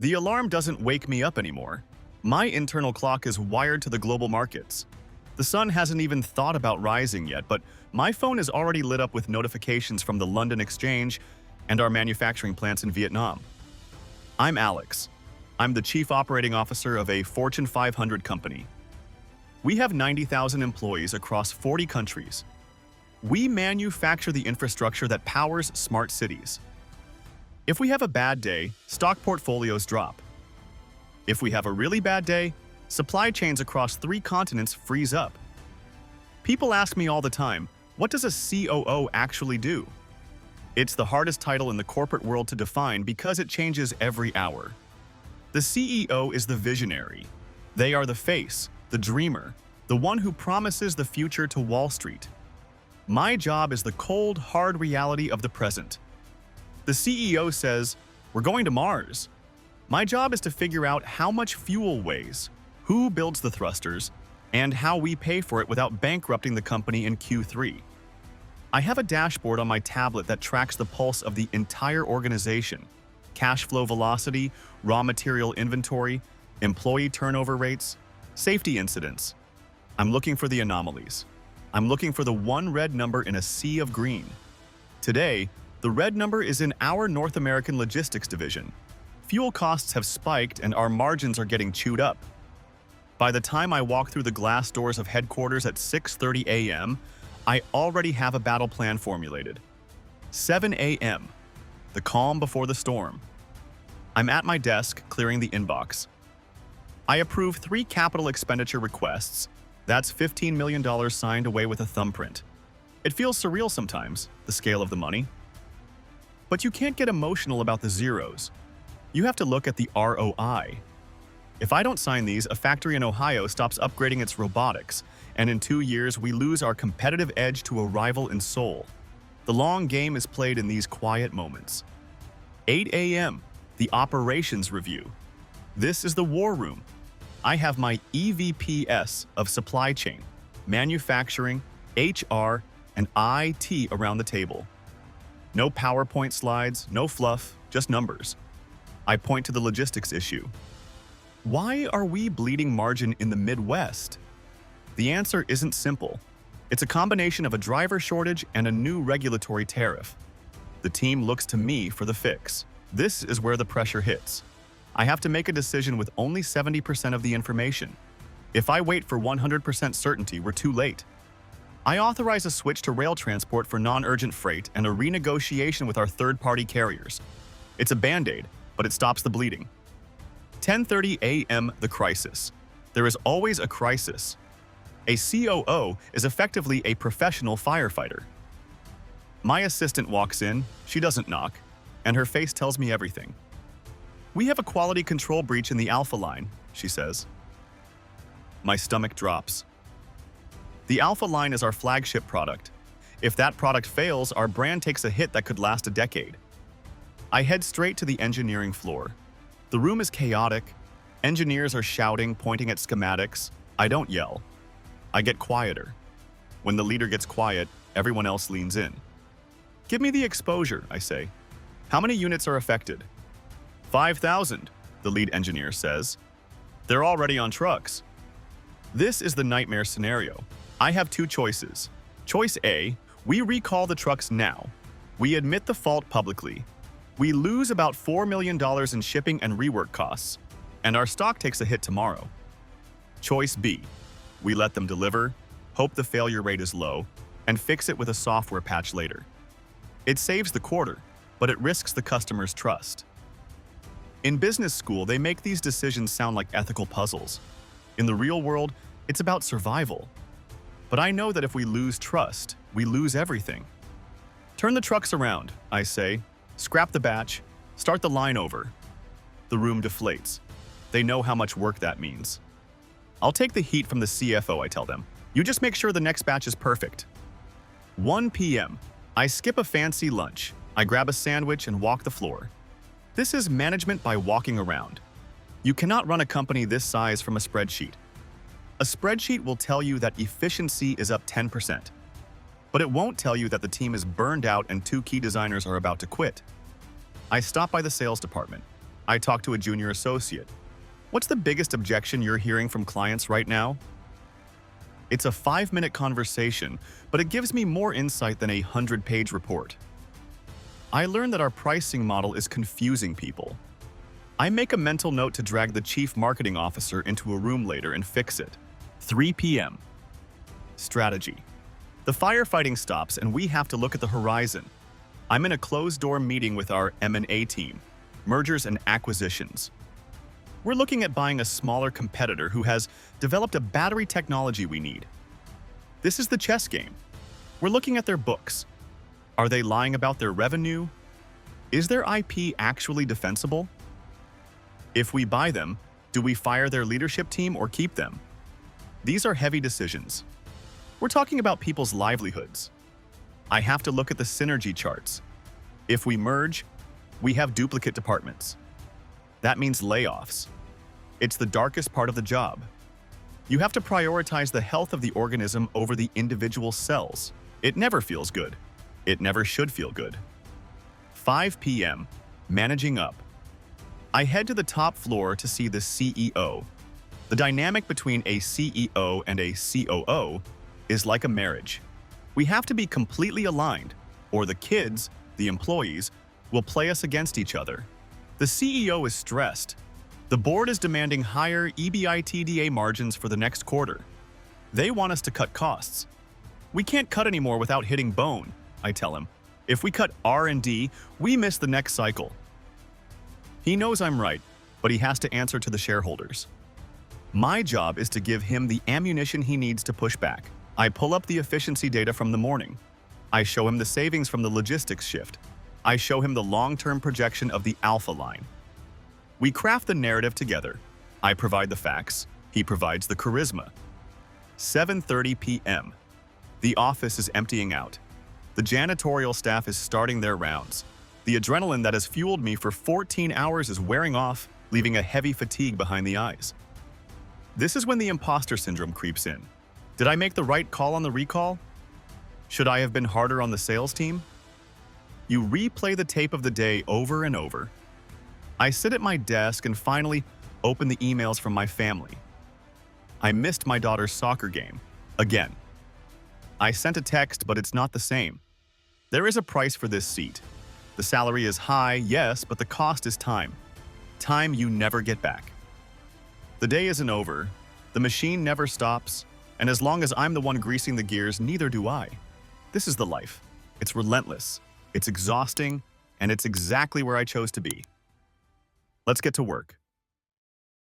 The alarm doesn't wake me up anymore. My internal clock is wired to the global markets. The sun hasn't even thought about rising yet, but my phone is already lit up with notifications from the London Exchange and our manufacturing plants in Vietnam. I'm Alex. I'm the Chief Operating Officer of a Fortune 500 company. We have 90,000 employees across 40 countries. We manufacture the infrastructure that powers smart cities. If we have a bad day, stock portfolios drop. If we have a really bad day, supply chains across 3 continents freeze up. People ask me all the time, what does a COO actually do? It's the hardest title in the corporate world to define because it changes every hour. The CEO is the visionary. They are the face, the dreamer, the one who promises the future to Wall Street. My job is the cold, hard reality of the present. The CEO says, "We're going to Mars." My job is to figure out how much fuel weighs, who builds the thrusters, and how we pay for it without bankrupting the company in Q3. I have a dashboard on my tablet that tracks the pulse of the entire organization: cash flow velocity, raw material inventory, employee turnover rates, safety incidents. I'm looking for the anomalies. I'm looking for the one red number in a sea of green. Today, the red number is in our North American logistics division. Fuel costs have spiked and our margins are getting chewed up. By the time I walk through the glass doors of headquarters at 6:30 a.m., I already have a battle plan formulated. 7 a.m., the calm before the storm. I'm at my desk clearing the inbox. I approve 3 capital expenditure requests. That's $15 million signed away with a thumbprint. It feels surreal sometimes, the scale of the money. But you can't get emotional about the zeros. You have to look at the ROI. If I don't sign these, a factory in Ohio stops upgrading its robotics, and in 2 years we lose our competitive edge to a rival in Seoul. The long game is played in these quiet moments. 8 a.m., the operations review. This is the war room. I have my EVPs of supply chain, manufacturing, HR, and IT around the table. No PowerPoint slides, no fluff, just numbers. I point to the logistics issue. Why are we bleeding margin in the Midwest? The answer isn't simple. It's a combination of a driver shortage and a new regulatory tariff. The team looks to me for the fix. This is where the pressure hits. I have to make a decision with only 70% of the information. If I wait for 100% certainty, we're too late. I authorize a switch to rail transport for non-urgent freight and a renegotiation with our third-party carriers. It's a band-aid, but it stops the bleeding. 10:30 a.m. the crisis. There is always a crisis. A COO is effectively a professional firefighter. My assistant walks in, she doesn't knock, and her face tells me everything. "We have a quality control breach in the Alpha line," she says. My stomach drops. The Alpha line is our flagship product. If that product fails, our brand takes a hit that could last a decade. I head straight to the engineering floor. The room is chaotic. Engineers are shouting, pointing at schematics. I don't yell. I get quieter. When the leader gets quiet, everyone else leans in. "Give me the exposure," I say. "How many units are affected?" 5,000, the lead engineer says. "They're already on trucks." This is the nightmare scenario. I have 2 choices. Choice A, we recall the trucks now. We admit the fault publicly. We lose about $4 million in shipping and rework costs, and our stock takes a hit tomorrow. Choice B, we let them deliver, hope the failure rate is low, and fix it with a software patch later. It saves the quarter, but it risks the customer's trust. In business school, they make these decisions sound like ethical puzzles. In the real world, it's about survival. But I know that if we lose trust, we lose everything. "Turn the trucks around," I say. "Scrap the batch. Start the line over." The room deflates. They know how much work that means. "I'll take the heat from the CFO," I tell them. "You just make sure the next batch is perfect." 1 p.m. I skip a fancy lunch. I grab a sandwich and walk the floor. This is management by walking around. You cannot run a company this size from a spreadsheet. A spreadsheet will tell you that efficiency is up 10%. But it won't tell you that the team is burned out and 2 key designers are about to quit. I stop by the sales department. I talk to a junior associate. What's the biggest objection you're hearing from clients right now? It's a 5-minute conversation, but it gives me more insight than a 100-page report. I learned that our pricing model is confusing people. I make a mental note to drag the chief marketing officer into a room later and fix it. 3 p.m. Strategy. The firefighting stops and we have to look at the horizon. I'm in a closed-door meeting with our M&A team, mergers and acquisitions. We're looking at buying a smaller competitor who has developed a battery technology we need. This is the chess game. We're looking at their books. Are they lying about their revenue? Is their IP actually defensible? If we buy them, do we fire their leadership team or keep them? These are heavy decisions. We're talking about people's livelihoods. I have to look at the synergy charts. If we merge, we have duplicate departments. That means layoffs. It's the darkest part of the job. You have to prioritize the health of the organism over the individual cells. It never feels good. It never should feel good. 5 p.m. Managing up. I head to the top floor to see the CEO. The dynamic between a CEO and a COO is like a marriage. We have to be completely aligned, or the kids, the employees, will play us against each other. The CEO is stressed. The board is demanding higher EBITDA margins for the next quarter. They want us to cut costs. We can't cut anymore without hitting bone, I tell him. If we cut R&D, we miss the next cycle. He knows I'm right, but he has to answer to the shareholders. My job is to give him the ammunition he needs to push back. I pull up the efficiency data from the morning. I show him the savings from the logistics shift. I show him the long-term projection of the alpha line. We craft the narrative together. I provide the facts. He provides the charisma. 7:30 p.m. The office is emptying out. The janitorial staff is starting their rounds. The adrenaline that has fueled me for 14 hours is wearing off, leaving a heavy fatigue behind the eyes. This is when the imposter syndrome creeps in. Did I make the right call on the recall? Should I have been harder on the sales team? You replay the tape of the day over and over. I sit at my desk and finally open the emails from my family. I missed my daughter's soccer game. Again. I sent a text, but it's not the same. There is a price for this seat. The salary is high, yes, but the cost is time. Time you never get back. The day isn't over. The machine never stops. And as long as I'm the one greasing the gears, neither do I. This is the life. It's relentless. It's exhausting, and it's exactly where I chose to be. Let's get to work.